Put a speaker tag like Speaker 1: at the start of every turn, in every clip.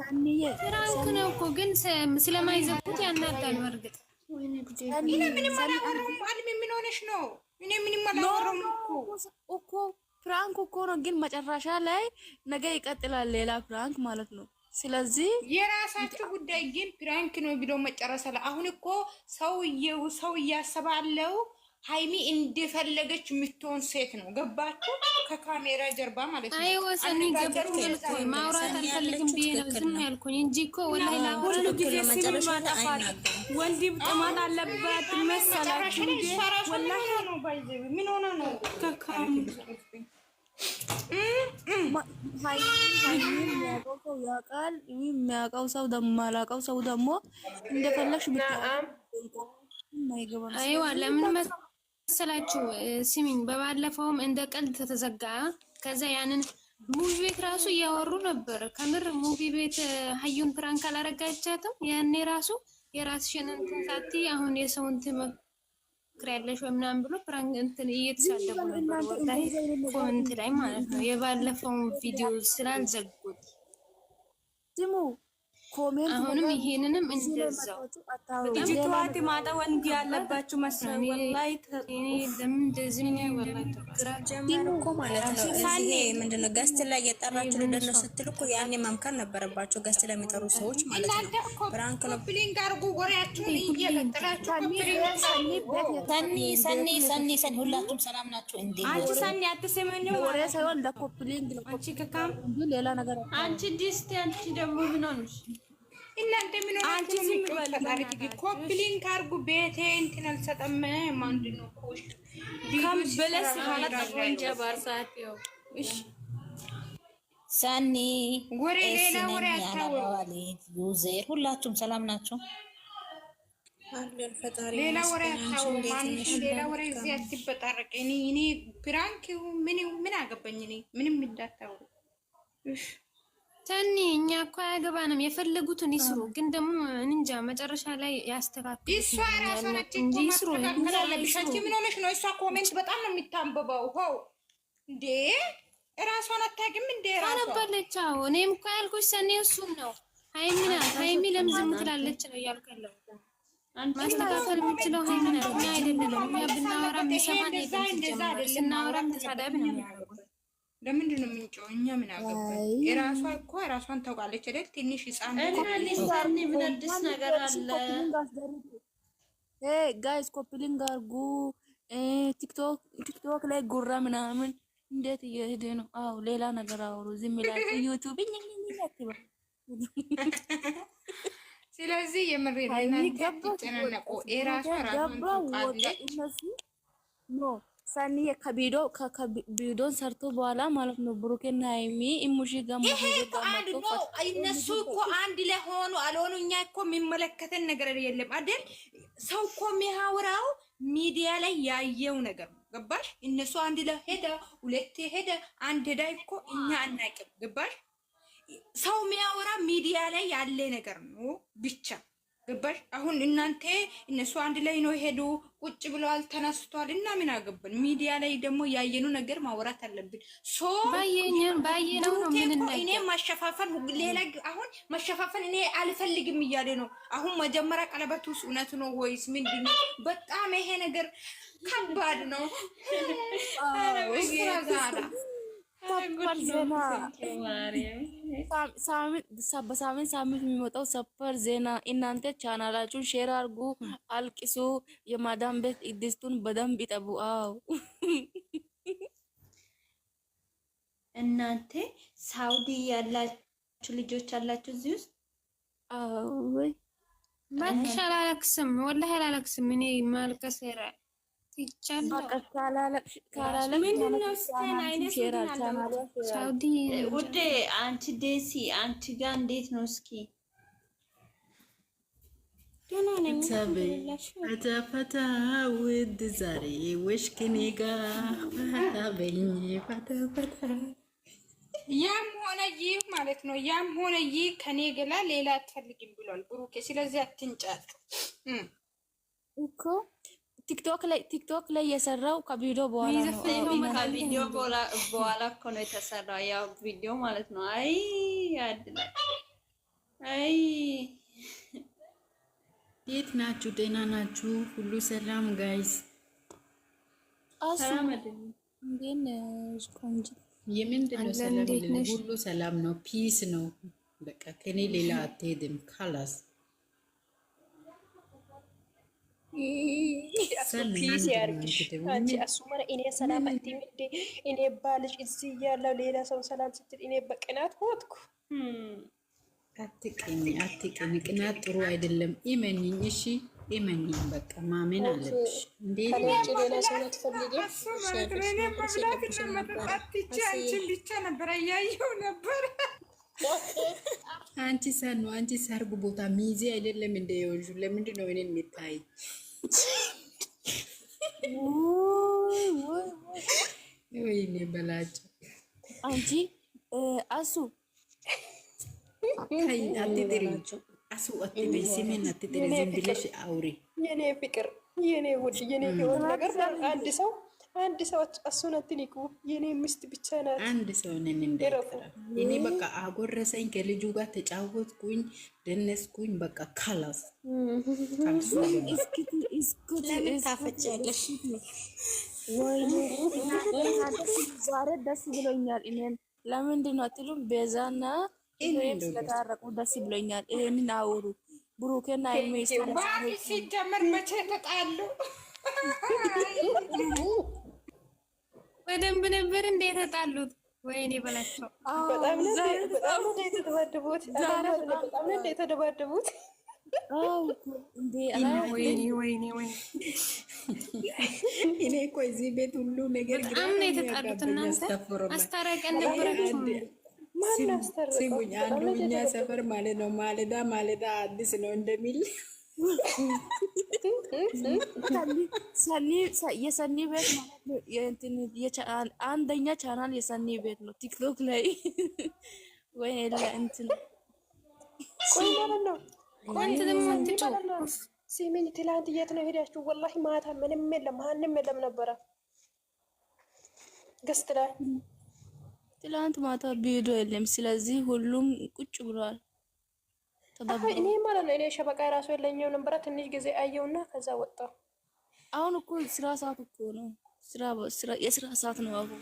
Speaker 1: ሳንዬ
Speaker 2: ፍራንክ ነው እኮ ግን ስለማይዘጉት ያናዳል። በርግጥ
Speaker 3: እኔ ምንም አላወራሁም። አልሚ ምን ሆነሽ ነው? እኔ ምንም አላወራሁም
Speaker 1: እኮ ፍራንክ እኮ ነው። ግን መጨረሻ ላይ ነገ ይቀጥላል ሌላ ፍራንክ ማለት ነው። ስለዚህ
Speaker 3: የራሳችሁ ጉዳይ። ግን ፍራንክ ነው ብሎ መጨረሻ ላይ አሁን እኮ ሰው እያሰባለው ሃይሚ እንደፈለገች የምትሆን ሴት ነው። ገባችሁ? ከካሜራ ጀርባ ማለት ነው።
Speaker 2: አይ ወሰኒ ገብቶ ማውራት አልፈልግም ብዬ ነው ዝም ያልኩኝ እንጂ እኮ ወላሂ ሁሉ ጊዜ ሲል ማጣፋት ወንድ ጥማት አለበት መሰላችሁ እንጂ ወላሂ ነው ባይዘ ምን ሆነ ነው ከካም
Speaker 1: ያውቃል። የሚያውቀው ሰው ደግሞ ማላውቀው ሰው ደግሞ እንደፈለግሽ
Speaker 2: አይዋ ለምን መሰላችሁ? ስሚኝ፣ በባለፈውም እንደ ቀልድ ተዘጋ። ከዛ ያንን ሙቪ ቤት ራሱ እያወሩ ነበር። ከምር ሙቪ ቤት ሀዩን ፕራንክ አላረጋቻትም። ያኔ ራሱ የራስሽን እንትን ሳትይ አሁን የሰውን ትመክሪያለሽ ወይ ምናምን ብሎ ፕራንክ እንትን እየተሳደቡ ነበር። ወላሂ ኮሜንት ላይ ማለት ነው። የባለፈውን ቪዲዮ ስላልዘጉት
Speaker 1: ስሙ ኮሜንት
Speaker 2: አሁንም ይሄንንም እንደዛው
Speaker 4: ዲጂታል ማጣ ወንድ ያለባችሁ መሰለኝ። ወላሂ
Speaker 2: እኔ ለምን እንደዚህ ነው ወላሂ ግራ
Speaker 5: ጀመር እኮ ማለት ነው። እዚህ ምንድነው ገስት ላይ የጠራችሁ ለነሱ ስትል እኮ ያኔ መምከር ነበረባቸው። ገስት ላይ የሚጠሩ ሰዎች ማለት ነው። ብራንክ ነው
Speaker 3: ፕሊንግ አርጉ ወሬያችሁን እየቀጠላችሁ
Speaker 5: ሰኒ ሁላችሁም ሰላም ናችሁ እንዴ?
Speaker 4: አንቺ ሰኒ አትሰሚኝም?
Speaker 1: ወሬ ሳይሆን ለኮፕሊንግ ነው።
Speaker 4: አንቺ ከካም
Speaker 1: ሌላ ነገር
Speaker 4: አንቺ ዲስቲ አንቺ ደግሞ ምን ሆነሽ?
Speaker 3: እናንተ ምን ሆናችሁ? ኮፕሊንግ አርጉ። ቤቴ እንትን አልሰጠም። ማንድነው ኮሽ
Speaker 4: ከም በለስ ማለት ወንጀ ባርሳት ነው። እሺ
Speaker 5: ሰኒ
Speaker 3: ወሬ ሌላ ወሬ አታውሩ።
Speaker 5: ዩዘር ሁላችሁም ሰላም ናችሁ?
Speaker 3: አለን ፈጣሪ ሌላ ወሬ አታውሩ። ማንሽ ሌላ ወሬ እዚህ አትበጣረቅ። እኔ ፕራንክ ምን አገባኝ? እኔ ምንም እንዳታውሩ እሺ።
Speaker 2: ሰኒ እኛ እኮ አያገባንም። የፈለጉትን ይስሩ። ግን ደግሞ እንጃ መጨረሻ ላይ ያስተካክሉ።
Speaker 3: እሷ ራሷ ነች እንጂ ይስሩ። ምን አለብሽ አንቺ? ምን ሆነሽ ነው? እሷ ኮሜንት በጣም ነው የሚታንበበው። ሆው እንዴ ራሷን አታውቅም እንዴ? ራሷ
Speaker 2: አነበለች። አዎ እኔም እኮ ያልኩሽ ሰኒ እሱን ነው። ሃይሚ ለምን ዝም ትላለች ነው እያልከለው። ማስተካከል የምችለው ሃይሚ ነው፣ እኛ አይደለንም። እኛ ብናወራ የሚሰማን የለም። ስናወራም ተሳዳቢ ነው የሚያደርጉት።
Speaker 3: ለምንድን ነው የምንጮው? እኛ ምን አገባን? የራሷ እኮ ራሷን ታውቃለች አይደል? ትንሽ ህፃን
Speaker 4: ሰኒ ምን አዲስ ነገር አለ?
Speaker 1: ጋይስ ኮፕሊንግ አርጉ። ቲክቶክ ላይ ጉራ ምናምን እንዴት እየሄደ ነው? አዎ ሌላ ነገር አውሩ። ዝም ይላል ዩቲዩብ ይኝኝኝ።
Speaker 3: ስለዚህ የምሬና ተጨናነቁ። የራሷ ራሷን ታውቃለች።
Speaker 1: ኖ ሰኒ ከቢዶን ሰርቶ በኋላ ማለት ነው። ብሩኬና ሃይሚ ኢሙሺ ጋር
Speaker 3: እነሱ እኮ አንድ ላይ ሆኑ አልሆኑ እኛ እኮ የሚመለከተን ነገር የለም አይደል? ሰው እኮ የሚያወራው ሚዲያ ላይ ያየው ነገር ነው። ገባሽ? እነሱ አንድ ላይ ሄደ፣ ሁለት ሄደ፣ አንድ ሄዳ እኮ እኛ አናውቅም። ገባሽ? ሰው የሚያወራ ሚዲያ ላይ ያለ ነገር ነው ብቻ። ገባሽ? አሁን እናንተ እነሱ አንድ ላይ ነው ሄዱ፣ ቁጭ ብለዋል፣ ተነስቷል እና ምን አገባን? ሚዲያ ላይ ደግሞ ያየኑ ነገር ማውራት አለብን።
Speaker 2: ባየነው ነው ምን ነው።
Speaker 3: እኔ ማሸፋፈን ሌላ አሁን ማሸፋፈን እኔ አልፈልግም እያለ ነው። አሁን መጀመሪያ ቀለበቱስ እውነት ነው ወይስ ምንድነው? በጣም ይሄ ነገር ከባድ ነው። በሳምንት የሚወጣው ሰበር ዜና። እናንተ ቻናላችሁን ሼር አርጉ፣ አልቅሱ። የማዳም ቤት ድስቱን በደንብ ይጠቡ። አዎ
Speaker 4: እናንተ ሳውዲ ያላችሁ ልጆች አላችሁ እዚህ ውስጥ?
Speaker 1: አዎ ወይ
Speaker 2: ማንሻ አላለቅስም፣ ወላሂ አላለቅስም። እኔ ማልቀስ ይራል ሳውዲ
Speaker 4: ውዴ አንቺ ዴሲ አንቺ ጋር እንዴት ነው? እስኪ
Speaker 6: ፈታ ውድ ዛሬ ወሽክኔ ጋር ፈታ በኝ ፈታ
Speaker 3: ያም ሆነ ይህ ማለት ነው። ያም ሆነ ይህ ከኔ ገላ ሌላ አትፈልግም ብሏል ብሩኬ። ስለዚህ አትንጫት
Speaker 1: እኮ ቲክቶክ ላይ የሰራው ከቪዲዮ በኋላ ነው።
Speaker 4: ከቪዲዮ በኋላ እኮ ነው የተሰራው። ያው ቪዲዮ ማለት ነው። አይ ያድላል።
Speaker 6: አይ የት ናችሁ? ደህና ናችሁ? ሁሉ ሰላም ጋይስ?
Speaker 1: ሰላም አይደለም እንዴ? ቆንጆ
Speaker 6: የምንድን ነው ሰላም? ሁሉ ሰላም ነው፣ ፒስ ነው። በቃ ከኔ ሌላ አትሄድም። ካላስ
Speaker 7: ፒስ ያርግሽ። አንቺ አሱማነ እኔ ሰላም አትይምዴ። እኔ ባልሽ እዚህ ያለው ሌላ ሰው ሰላም ስትል እኔ በቅናት ሆትኩ።
Speaker 6: አትቅኝ፣ አትቅኝ። ቅናት ጥሩ አይደለም። ኢመኝኝ፣ እሺ ኢመኝኝ። በቃ ማመን አለብሽ። እንዴት
Speaker 7: ሌላ ሰው አትፈልጊ።
Speaker 3: አንቺን ብቻ ነበር እያየሁ ነበር።
Speaker 6: አንቺ ሰኑ፣ አንቺ ሰርጉ ቦታ ሚዜ አይደለም እንደ ይወጁ። ለምንድን ነው እኔን የሚታይ? ወይኔ በላቸው።
Speaker 1: አንቺ አሱ
Speaker 6: አትጥሪ፣ አሱ አትበይ፣ ስሜን አትጥሪ። ዝም ብለሽ አውሪ።
Speaker 7: የኔ ፍቅር፣ የኔ ውድ፣ የኔ ህይወት ነገር አንድ ሰው አሱን አትንኩ። የኔ ሚስት ብቻ ናት።
Speaker 6: አንድ ሰው ነን እንደተራ። እኔ በቃ አጎረሰኝ፣ ከልጁ ጋር ተጫወትኩኝ፣ ደነስኩኝ። በቃ ካላስ
Speaker 5: ለምን ታፈጫለሽ?
Speaker 1: ወይኔ ዛሬ ደስ ብሎኛል። እኔን ለምንድን ነው አትሉም? ቤዛና ኢብራሂም ስለታረቁ ደስ ብሎኛል። ይሄንን አውሩ። ብሩኬና አይሜ
Speaker 3: ሲጀመር መቼ ተጣሉ?
Speaker 2: በደንብ ነበር እንደ የተጣሉት። ወይኔ በላቸው።
Speaker 7: በጣም ነው የተደባደቡት። በጣም ነው የተደባደቡት።
Speaker 2: ወይኔ
Speaker 6: እኔ እኮ እዚህ ቤት ሁሉ ነገር
Speaker 2: በጣም ነው የተጣሉት። እናንተ አስታራቀን ነበራችሁ።
Speaker 6: ስሙኝ፣ አንዱ እኛ ሰፈር ማለት ነው ማለዳ አዲስ ነው እንደሚል
Speaker 1: የሰኒ ቤት ማለት አንደኛ ቻናል የሰኒ ቤት ነው ቲክቶክ ላይ ወይ እንትን
Speaker 7: ቆይ ማለት ነው።
Speaker 2: ቆንት ደግሞ
Speaker 7: ሲሚኝ ትላንት የት ነው ሄዳችሁ? ወላሂ ማታ ምንም የለም፣ ማንም የለም ነበረ ገስት ላይ
Speaker 1: ትላንት ማታ ቪዲዮ የለም። ስለዚህ ሁሉም ቁጭ ብሏል።
Speaker 7: እኔ ማለት ነው እኔ ሸበቃ ራሱ የለኝም ነበረ። ትንሽ ጊዜ አየውና ከዛ ወጣው።
Speaker 1: አሁን እኮ ስራ ሰዓት እኮ ነው። የስራ ሰዓት ነው አሁን።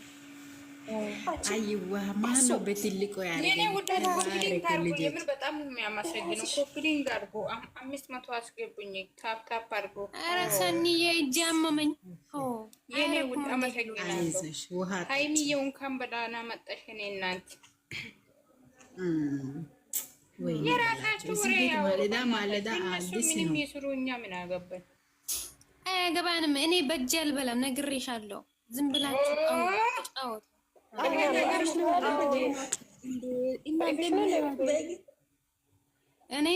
Speaker 6: አይዋ ማን ነው በትልቁ ያለ
Speaker 3: የኔ ውዳታ ኮፕሊንግ አድርጎ የምር በጣም የሚያመሰግነው። ኮፕሊንግ አድርጎ 500 አስገቡኝ። ታፕ አድርጎ።
Speaker 2: ኧረ ሰኒዬ እጅ አመመኝ።
Speaker 3: የኔ ውድ አመሰግናለሁ። ሀይሚዬው እንኳን በዳና መጣሽ። እኔ እናንተ የራሳችሁ ወሬ
Speaker 6: ማለዳ አዲስ ነው
Speaker 3: የሚስሩ እኛ ምን አገባን?
Speaker 2: አያገባንም። እኔ በእጅ አልበላም፣ ነግሬሻለሁ። ዝም ብላችሁ ጫወት። እኔ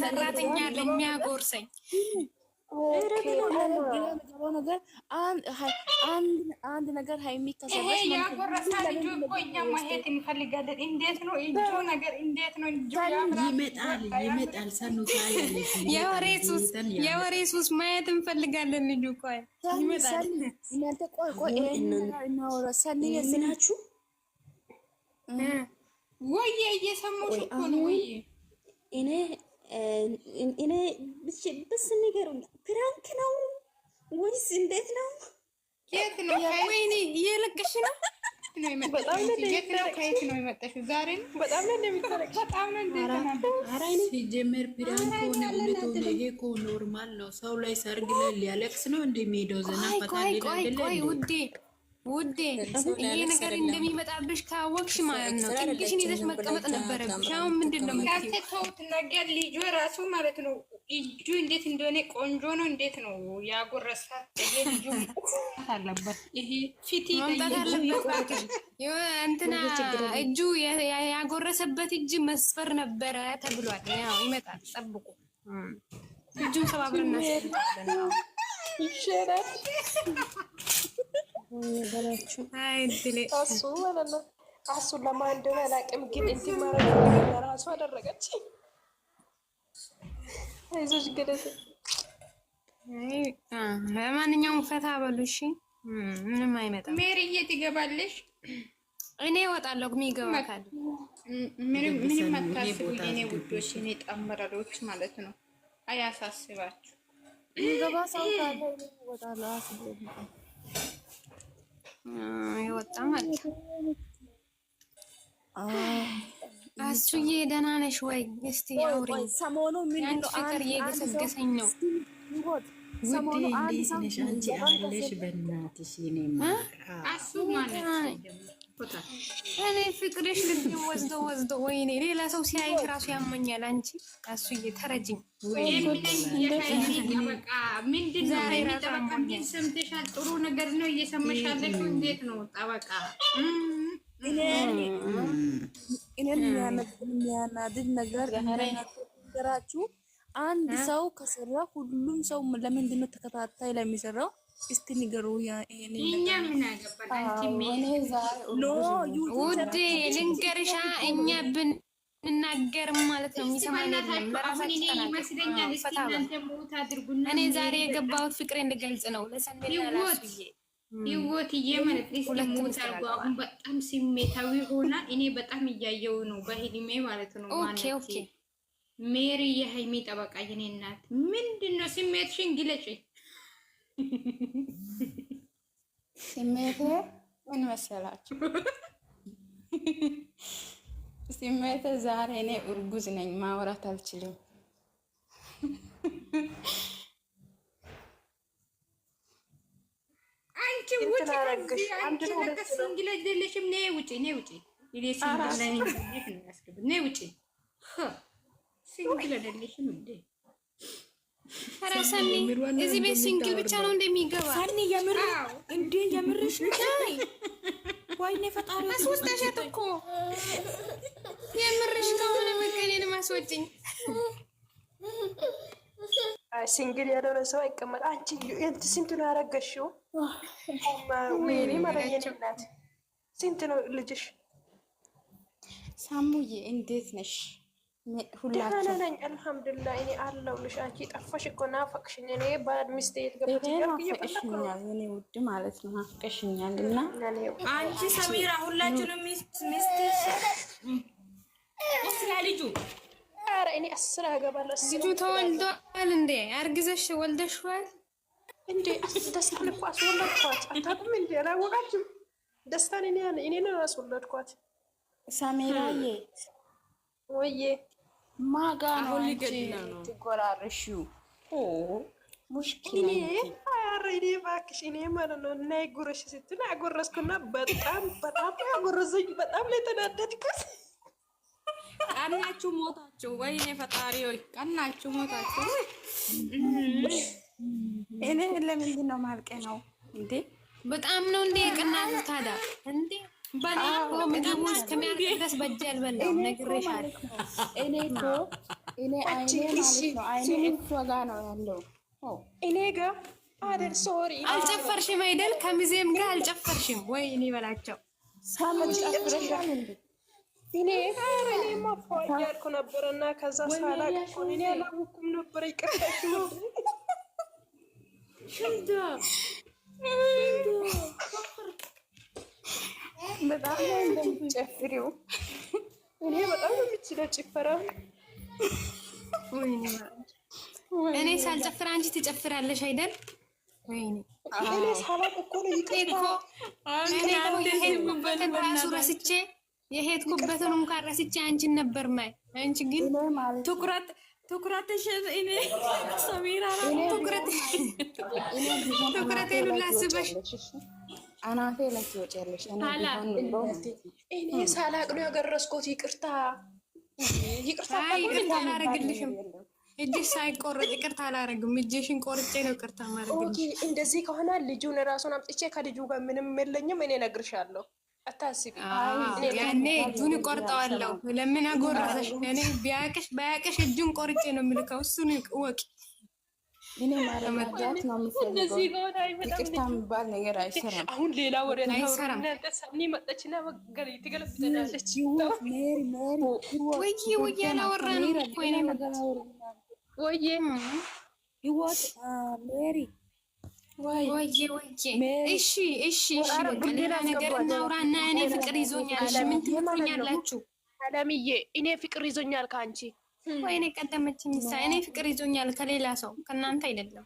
Speaker 2: ሰራተኛ ለሚያጎርሰኝ
Speaker 1: ነገር አንድ ነገር ሀይሚ
Speaker 3: ይሄ ያጎረሳ ልጁ እኮ እኛ ማየት እንፈልጋለን። እንዴት ነው እጁ ነገር? እንዴት ነው እጁ?
Speaker 6: ይመጣል። ሰኑ
Speaker 2: የወሬ ሱስ ማየት እንፈልጋለን። ልጁ እኮ ይመጣል።
Speaker 1: እናንተ ቆይ እናወራ። ሰኒ የስናችሁ
Speaker 3: ወይዬ እየሰማሁሽ እኮ ነው። ወይዬ
Speaker 5: እኔ ብስ ንገሩኝ፣ ፕራንክ ነው ወይስ እንዴት ነው?
Speaker 3: የት ነው?
Speaker 2: ወይኔ እየለቀሽ ነው።
Speaker 3: ከየት ነው የመጣሽው? ዛሬ ነው። በጣም ነው እንደሚታረቅሽ። በጣም ነው እንደተናደድኩ።
Speaker 6: ሲጀመር ፕራንክ ሆነ እውነት ሆነ ይሄ እኮ ኖርማል ነው። ሰው ላይ ሰርግ ላይ ሊያለቅስ ነው እንደሚሄደው ዘና ፈታ ሊል
Speaker 2: ቆይ ውዴ ይሄ ነገር እንደሚመጣብሽ ካወቅሽ ማለት ነው ጥንቅሽን ይዘሽ መቀመጥ ነበረብሽ። አሁን ምንድን ነው
Speaker 3: ያልተተውት ነገር? ልጁ ራሱ ማለት ነው እጁ እንዴት እንደሆነ ቆንጆ ነው። እንዴት ነው ያጎረሳት? ይሄ ልጁ አለበት፣ ይሄ ፊት
Speaker 2: መምጣት አለበት። እንትና እጁ ያጎረሰበት እጅ መስፈር ነበረ ተብሏል። ያው ይመጣል፣ ጠብቁ። እጁን ሰባብረን እናስቀምጣለን።
Speaker 7: ይሻላል አሱ ማለት ነው። አሱ ለማን እንደሆነ አላውቅም፣ ግን እንትን ማለት ነው ራሱ አደረገች። አይዞሽ ገደስ።
Speaker 2: ለማንኛውም ፈታ በሉ እሺ። ምንም አይመጣም።
Speaker 3: ሜሪዬ ትገባለሽ?
Speaker 2: እኔ እወጣለሁ የሚገባ ካለ
Speaker 3: ምንም አታስቡ የኔ ውዶች፣ የኔ ጠመረሮች ማለት ነው። አያሳስባችሁ።
Speaker 1: የሚገባ ሰው ካለ እወጣለሁ።
Speaker 2: ይወጣ ማለት አሱዬ ደህና ነሽ ወይ? እስቲ አውሪ።
Speaker 1: ሰሞኑ ምንድን ነው
Speaker 2: ፍቅር እየገሰገሰኝ ነው።
Speaker 6: ውዴ እንዴት ነሽ አንቺ? አለሽ በእናትሽ እኔማ
Speaker 3: አሱ ማለት
Speaker 2: እኔ ፍቅርሽ ልብ ወስዶ ወይኔ ሌላ ሰው ሲያይሽ ራሱ ያመኛል። አንቺ አሱዬ ተረጅኝ።
Speaker 3: ምንድን ነው ጠበቃ ምን ሰምተሻል? ጥሩ ነገር ነው እየሰማሽ ያለሽው? እንዴት ነው ጠበቃ?
Speaker 1: እኔን የሚያናድድ ነገር ነገራችሁ። አንድ ሰው ከሰራ ሁሉም ሰው ለምንድን ነው ተከታታይ ለሚሰራው? እስቲ ንገሩ።
Speaker 3: እኛ ምን አገባን?
Speaker 2: ውዴ ልንገርሻ፣ እኛ ብንናገር ማለት ነው የሚሰማኝ የለም። እኔ ዛሬ የገባሁት ፍቅሬን ልገልጽ ነው ለሰንደላ ላሱዬ
Speaker 3: ህይወትዬ ማለት አሁን በጣም ስሜታዊ ሆና እኔ በጣም እያየው ነው በህልሜ ማለት ነው።
Speaker 2: ኦኬ
Speaker 3: ሜሪ የሃይሚ ጠበቃ የኔ እናት ምንድነው ስሜትሽን ግለጪ።
Speaker 8: ስሜቴ ምን መሰላችሁ? ስሜቴ ዛሬ እኔ እርጉዝ ነኝ፣ ማውራት አልችልም።
Speaker 3: አንቺ ውጪ አንቺ ለከስ እንግሊዝ ደለሽም ነይ ውጪ ይሌሽ ነይ ውጪ ሲንግል አይደለሽም እንዴ?
Speaker 2: ሰኒ እዚህ ቤት ሲንግል ብቻ ነው እንደሚገባ
Speaker 1: ሰኒ የምር እንዴ? የምርሽ ነው? ወይኔ ፈጣሪ
Speaker 2: አስወጣሻት እኮ የምርሽ ከሆነ መቀሌን ማስወጭኝ።
Speaker 7: ሲንግል ያልሆነ ሰው አይቀመጥ። አንቺ እንት ስንት ነው ያረገሽው? ወይኔ ማረየኝ እናት ስንት ነው ልጅሽ?
Speaker 8: ሳሙዬ እንዴት ነሽ?
Speaker 7: ደህና ነኝ አልሐምዱሊላህ። እኔ አለሁልሽ። አንቺ ጠፋሽ እኮ ናፈቅሽኝ። እኔ ባድ ሚስት የትገባሽ
Speaker 8: ናፍቀሽኛል፣ የኔ ውድ ማለት ነው ናፍቀሽኛል። እና
Speaker 1: አንቺ ሰሚራ ሁላችንም ሚስት ልጁ
Speaker 7: ኧረ እኔ አስር አገባለሁ።
Speaker 2: ልጁ ተወልዷል እንዴ? አርግዘሽ ወልደሽዋል
Speaker 7: እንዴ? ደስታን እኮ አስወለድኳት። አታውቅም እንዴ? አላወቃችሁም? ደስታን እኔ ነው አስወለድኳት።
Speaker 8: ሰሚራዬ
Speaker 7: ወይዬ
Speaker 8: ማጋ ነው ትጎራርሺው? ሙሽኪል
Speaker 7: ኧረ እኔ እባክሽ እኔ ማለት ነው እና ጉረሽ ስትል አጎረስኩና በጣም ያጎረሰኝ። በጣም ላይ ተናደድኩት።
Speaker 4: ቀናችሁ ሞታችሁ። ወይኔ ፈጣሪ ሆይ ቀናችሁ ሞታችሁ።
Speaker 8: እኔ ለምንድን ነው ማልቀ ነው እንዴ?
Speaker 2: በጣም ነው እንዴ የቀናችሁ ታዲያ እንዴ? ባላቆ ምግብ ውስጥ ከሚያርደስ በጀል በለው ነግሬሻለሁ።
Speaker 8: እኔ አይኔ ማለት ነው አይኔ እሷ ጋር ነው ያለው።
Speaker 7: እኔ ጋር አይደል? ሶሪ
Speaker 2: አልጨፈርሽም አይደል? ከሚዜም ጋር አልጨፈርሽም ወይ? እኔ በላቸው
Speaker 8: ሳመን ጨፍረሻል እንዴ?
Speaker 7: እኔ ማፋያ ያልኩ ነበርና ከዛ ሳላቅ እኮ እኔ አላወኩም ነበር። ይቀርታሽ
Speaker 1: ሽንዳ
Speaker 8: በጣም ነው እንደምትጨፍሪው።
Speaker 7: እኔ በጣም ነው የምችለው ጭፈራ።
Speaker 2: እኔ ሳልጨፍር አንቺ ትጨፍራለሽ አይደል? ወይኔ
Speaker 7: እኔ ሳላቅ እኮ ነው ይቀርታ።
Speaker 2: እኔ የሄድኩበትን ራሱ ረስቼ የሄድኩበትን እንኳን ረስቼ አንቺን ነበር ማይ። አንቺ ግን
Speaker 4: ትኩረትሽ እኔ ሰሚራ
Speaker 2: ትኩረቴን ላስበሽ
Speaker 8: አናቴ ላይ ትወጪያለሽ።
Speaker 7: እኔ ሳላቅ ነው ያገረስኩት። ይቅርታ
Speaker 2: አላረግልሽም። እጅሽ ሳይቆረጥ ይቅርታ አላረግም። እጅሽን ቆርጬ ነው ይቅርታ ማረግልሽ።
Speaker 7: እንደዚህ ከሆነ ልጁን ራሱን አምጥቼ ከልጁ ጋር ምንም የለኝም። እኔ እነግርሻለሁ፣ አታስቢ።
Speaker 2: ያኔ እጁን ቆርጠዋለሁ። ለምን አጎረሰሽ? እኔ ባያቅሽ እጁን ቆርጬ ነው የምልከው። እሱን እወቂ።
Speaker 8: እኔ ማረጋጋት ነው የምፈልገው። ይቅርታ የሚባል ነገር አይሰራም።
Speaker 7: አሁን ሌላ ወሬ
Speaker 2: አይሰራም።
Speaker 7: ሰኒ መጣችና ወገሪ ትገለብጠናለች።
Speaker 2: ወይ አላወራንም እኮ
Speaker 7: ወይ
Speaker 1: ህይወት ሜሪ
Speaker 2: ወይዬ እሺ በቃ ሌላ ነገር እናውራና እኔ ፍቅር ይዞኛል። እሺ ምን ትሉኛላችሁ?
Speaker 7: አለምዬ እኔ ፍቅር ይዞኛል ከአንቺ።
Speaker 2: ወይኔ ቀደመችኝ። እኔ ፍቅር ይዞኛል ከሌላ ሰው ከእናንተ አይደለም።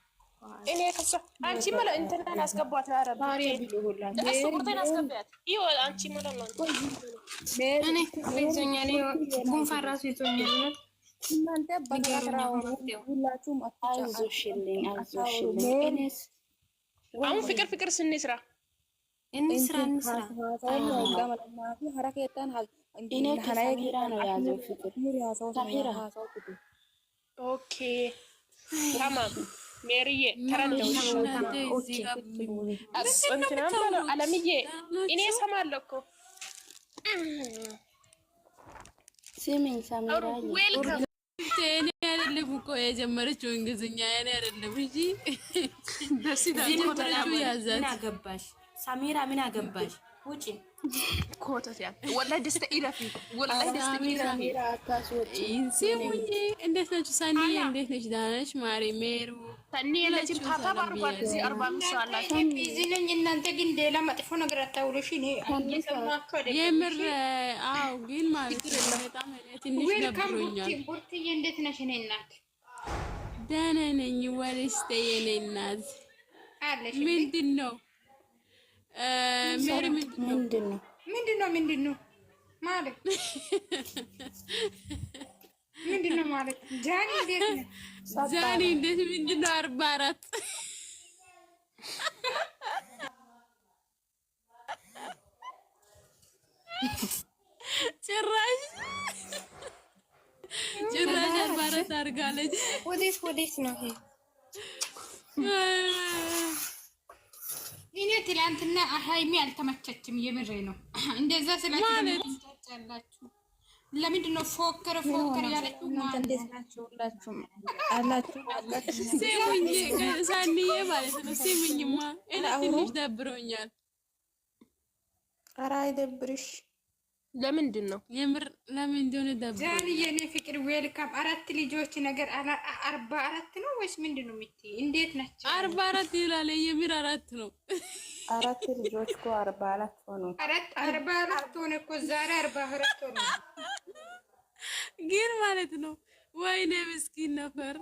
Speaker 7: እኔ ከሷ አንቺ ማለት እንትናን አስገቧት ነው አረብ እሱ ቁርጠን አስገቧት። ይኸው አንቺ ማለት ነው
Speaker 2: እኔ ፍቅር ይዞኛል። ጉንፋን ራሱ ይዞኛል።
Speaker 8: እናንተ በጋራው ሁላችሁም
Speaker 5: አይዞሽልኝ።
Speaker 7: አሁን ፍቅር ስንስራ
Speaker 2: እንስራ
Speaker 5: እኔ ከሰሚራ ነው ያዘው ፍቅር
Speaker 7: ኦኬ ታማም ሜሪዬ ተረዳሁሽ። እንትና በለው አለምዬ እኔ እሰማለሁ እኮ
Speaker 5: ስሚኝ ሰሚራዬ
Speaker 4: እኔ አይደለም እኮ የጀመረችው እንግሊዝኛ እኔ አይደለም እንጂ
Speaker 5: ምን አገባሽ ሰሚራ ምን አገባሽ ውጪ
Speaker 7: ኮተት ያ ወላሂ ደስታ ይረፊ ወላሂ ደስታ ይረፊ
Speaker 4: ሲሙኝ እንዴት ነች ሳኒዬ እንዴት ነች ደህና ነሽ ማሪ ሜሩ
Speaker 7: ሰኒ የለችም ታታ ባርጓት እዚህ 45 ሰዓት ላይ
Speaker 3: ቢዚ ነኝ እናንተ ግን ሌላ መጥፎ ነገር አታውሉሽ እኔ እየሰማችሁ አይደል
Speaker 4: የምር አዎ ግን ማለት ነው በጣም ትንሽ ደብሮኛል
Speaker 3: ቡርትዬ እንዴት ነሽ እኔ እናት
Speaker 4: ደህና ነኝ ወለስተ የኔ እናት
Speaker 3: አለሽ
Speaker 4: ምንድን ነው ሜሪ
Speaker 3: ምንድን ነው ማለት ምንድን ነው ማለት ጃኒ እንዴት ነው
Speaker 4: ዛሬ እንዴት ምንድን ነው 44 ጭራሽ 44 አድርጋለች።
Speaker 2: ወዴት ነው ይሄ?
Speaker 3: እኔ ትላንትና ሃይሚ አልተመቸችም። የምሬ ነው። እንደዛ ስላችሁ ለምንድን ነው ፎከረ ያለችው?
Speaker 8: እንዴት ናችሁ? ሁላችሁም አላችሁ
Speaker 4: ሲሙኝ ሳኒዬ ማለት ነው። ሲሙኝማ እኔ ትንሽ ደብሮኛል።
Speaker 8: ኧረ አይደብርሽ።
Speaker 7: ለምንድን ነው
Speaker 4: የምር ለምን እንደሆነ ደብሮኛል።
Speaker 3: ዛሬ የኔ ፍቅር ዌልካም 4 ልጆች ነገር 44 ነው ወይስ ምንድን ነው የምትይ? እንዴት ናቸው?
Speaker 4: 44 ይላል። የምር 4 ነው።
Speaker 8: 4 ልጆች እኮ 44 ሆኖ
Speaker 3: 44 ሆነ እኮ ዛሬ 44 ሆነ።
Speaker 4: ግን ማለት ነው ወይኔ ምስኪን ነበር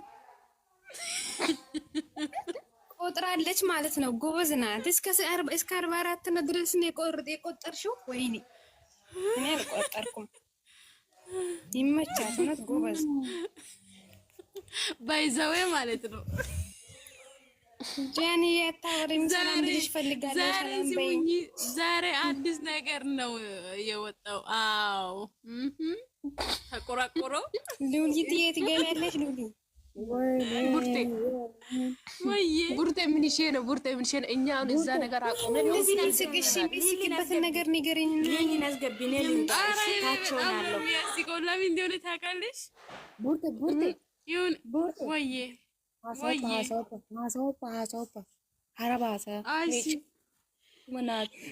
Speaker 2: ቆጥራለች ማለት ነው። ጎበዝ ናት። እስከ 44 ነው ድረስ ነው የቆጠርሽው? ወይኔ እኔ አልቆጠርኩም። ይመቻት ነው ጎበዝ
Speaker 4: ባይዘዌ ማለት ነው።
Speaker 2: ጃኒ ያታወሪም ሰላም ልጅ ፈልጋለሁ። ሰላም በይ።
Speaker 4: ዛሬ አዲስ ነገር ነው የወጣው። አዎ ተቆራቆሮ
Speaker 2: ሉሊት የት ገበያለሽ? ሉሊ
Speaker 7: ቡርቴ ምን ይሼ ነው? እኛ አሁን እዛ ነገር አቆመን ነው
Speaker 2: ስቅሽ የሚስቅበትን ነገር ንገረኝ።
Speaker 5: ነኝ አስገቢኔ ልንጣሽታቸው ያለው
Speaker 4: ሲቆላሚ እንደሆነ ታውቃለሽ?
Speaker 8: ቡርቴ
Speaker 4: ይሁን ወይዬ
Speaker 8: haasawpa harabaasa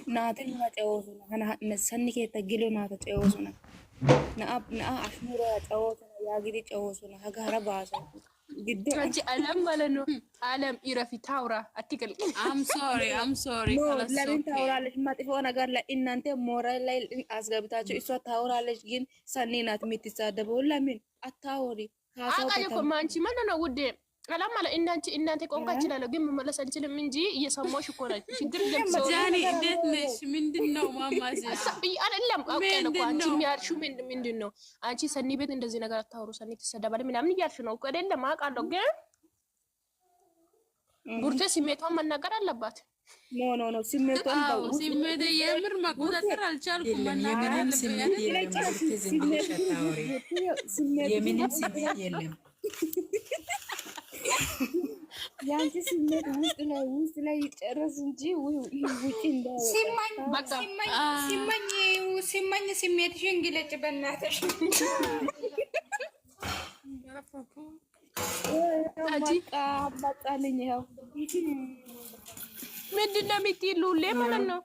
Speaker 8: naatin na cewoosuna sanni keetta gelo naata cewoosuna na'a ashmura cewoosuna yaagidi cewoosuna haga harabaasa giddo
Speaker 7: አንቺ አለም ማለት ነው። አለም ኢረፊ ታውራ አትቀል
Speaker 4: I'm sorry
Speaker 8: ለምን ታውራለች? መጥፎ ነገር ላይ እናንተ ሞራል ላይ አስገብታችሁ እሷ ታውራለች፣ ግን ሰኒ ናት የምትሳደበው። ለምን አታወሪ?
Speaker 7: አቃየኮ ማንቺ ማለት ነው ውዴ አላማ ላይ እናንተ ቋንቋ ይችላል፣ ግን መመለስ አንችልም እንጂ እየሰማሽ እኮ ነው። ችግር የለም።
Speaker 4: ጃኒ እንዴት ነሽ? ምንድነው ማማዘ
Speaker 7: አይደለም አውቀን እኮ አንቺ የሚያልሽው ምንድነው? አንቺ ሰኒ ቤት እንደዚህ ነገር አታወሩ፣ ሰኒ ትሰደባለች ምናምን እያልሽ ነው እኮ አይደለም? አውቃለሁ፣ ግን ቡርቴ ስሜቷን መናገር አለባት።
Speaker 8: ኖ ስሜቷን
Speaker 4: ስሜት የምር መቆጣጠር አልቻልኩም። መናገር አለብኝ።
Speaker 6: የምንም ስሜት የለም።
Speaker 8: ያንቺ ስሜት ውስጥ ላይ ይጨረስ እንጂ ውጪ እንዳው
Speaker 3: ሲማኝ ስሜትሽን ግለጭ በእናትሽ።
Speaker 8: አባጣልኝ ይኸው
Speaker 7: ምንድን ነው የምትይ? ሉሌ ማለት ነው።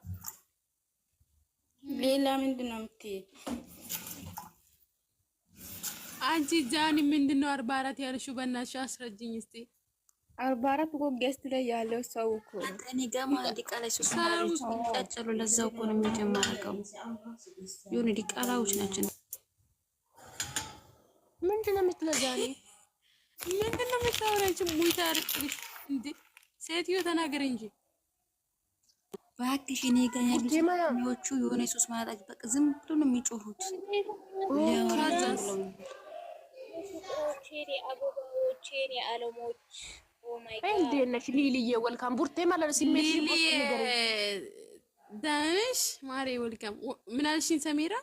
Speaker 8: ሌላ ምንድን ነው የምትይ?
Speaker 4: አንቺ ጃኒ ምንድነው 44 ያልሽው? በእናትሽ አስረጅኝ እስቲ።
Speaker 8: 44 እኮ ጌስት ላይ ያለው ሰው እኮ ነው።
Speaker 5: እኔ ጋማ ዲቃላ ሱስ ማለች ጫጭሉ ለዛው እኮ ነው የሚጀምረው። ይሁን ዲቃላዎች ናቸው።
Speaker 8: ምንድነው የምትለው ዛሬ?
Speaker 4: ምንድነው የምታወራችሁ? ሙይታ አርጥልሽ እንዴ ሴትዮ ተናገር እንጂ
Speaker 5: ባክሽ። እኔ ጋር ያሉት ሰዎቹ የሆነ ሱስ ማለት በቃ ዝም ብሎ ነው የሚጮሁት።
Speaker 8: አበባዎቼን የዓለሞች
Speaker 7: እንዴት ነሽ ሊሊዬ? ወልካም ቡርቴ ማለት ነው። ሲሜትሽን
Speaker 4: ሊሊ ዳንሽ ማሬ ወልካም። ምን አልሽኝ ሰሚራ?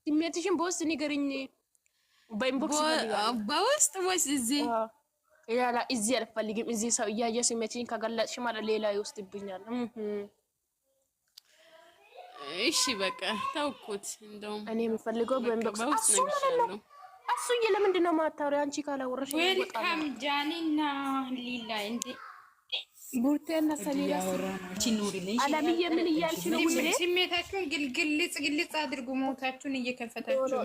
Speaker 7: ሲሜትሽን በውስጥ ንገሪኝ። በኢንቦክስ
Speaker 4: በውስጥ ወይስ እዚህ?
Speaker 7: ያላ እዚህ አልፈልግም። እዚህ ሰው እያየ ሲሜትሽን ከገለጽሽ ማለት ሌላ ይወስድብኛል።
Speaker 4: እሺ በቃ ተውኩት። እንደውም
Speaker 7: እኔ የምፈልገው በኢንቦክስ
Speaker 4: ነግሻለሁ።
Speaker 7: እሱዬ ለምንድን ነው የማታወሪው? አንቺ ካላወራሽ
Speaker 3: ዌልካም ጃኒና ሊላ እንዴ
Speaker 8: ቡርቴና ሰሚራ
Speaker 7: አላምዬ ምን እያልሽ ነው?
Speaker 3: ስሜታችሁን ግልጽ አድርጉ። ሞታችሁን እየከፈታችሁ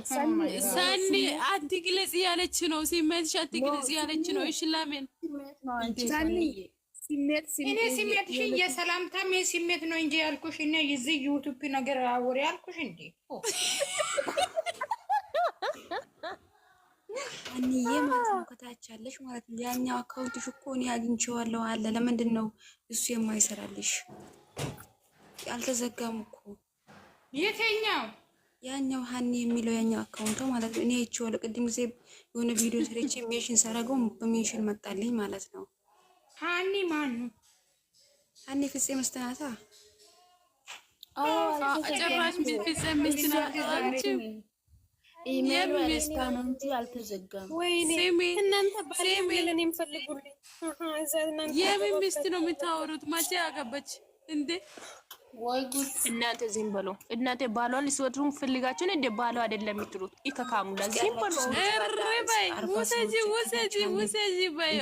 Speaker 4: ሳኒ አትግለጽ ያለች ነው። ስሜትሽ አትግለጽ ያለች ነው። እሺ ለምን
Speaker 3: እኔ ስሜትሽ የሰላምታም የስሜት ነው እንጂ ያልኩሽ እኔ የዚህ ዩቲዩብ ነገር አወሪ ያልኩሽ እንዴ
Speaker 5: አንዬ ማለት ነው። ከታች ያለሽ ማለት ነው። ያኛው አካውንትሽ እኮ እኔ አግኝቼዋለሁ አለ። ለምንድን ነው እሱ የማይሰራልሽ? አልተዘጋም እኮ
Speaker 3: የትኛው?
Speaker 5: ያኛው ሀኒ የሚለው ያኛው አካውንቷ ማለት ነው። እኔ አይቼዋለሁ። ቅድም ጊዜ የሆነ ቪዲዮ ሰርቼ ሜንሽን ሳረገው በሜንሽን መጣልኝ ማለት ነው።
Speaker 3: ሀኒ ማን ነው?
Speaker 5: ሀኒ ፍፄ መስተናታ
Speaker 4: ጭራሽ ፍፄ መስተናታ
Speaker 8: ኢሜል ወስታ ነው እንጂ አልተዘጋም።
Speaker 2: ወይኔ እናንተ ባለምን የምፈልጉልኝ
Speaker 4: የምን ሚስት ነው የምታወሩት? መቼ አገባች እንዴ?
Speaker 7: ወይ ጉድ! እናንተ ዝም በሉ። እናንተ ባሏን ሊስወድሩን ፈልጋችሁን እንደ ባሏ አይደለም የምትሉት ይከካሙ። ለዚህ በሉ
Speaker 4: በይ ውሰጂ በይ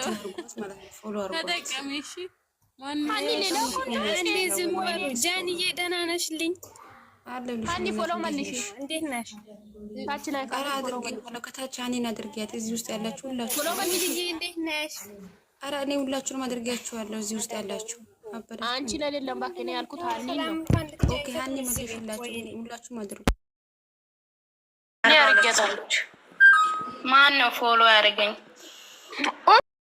Speaker 4: ተጠቀሚ። እሺ
Speaker 2: ማን ሌላ እንዴ ዝም በሉ። ጃንዬ ደህና ነሽልኝ?
Speaker 7: ሀኒ ፎሎ መልሽ።
Speaker 2: እንዴት ነሽ?
Speaker 7: ታች ላይ
Speaker 5: ፎሎ ከታች ሀኒን አድርጊያት። እዚህ ውስጥ ያላችሁ ሁላችሁ
Speaker 2: ፎሎ መልሽ። እንዴት ነሽ?
Speaker 5: ኧረ እኔ ሁላችሁንም አድርጊያችኋለሁ። እዚህ ውስጥ ያላችሁ
Speaker 7: አንቺ ለሌለም ባክ እኔ ያልኩት ሀኒ ነው።
Speaker 5: ኦኬ ሀኒ መልሽላችሁ። ሁላችሁም አድርጉ።
Speaker 9: ማን ነው ፎሎ ያደረገኝ?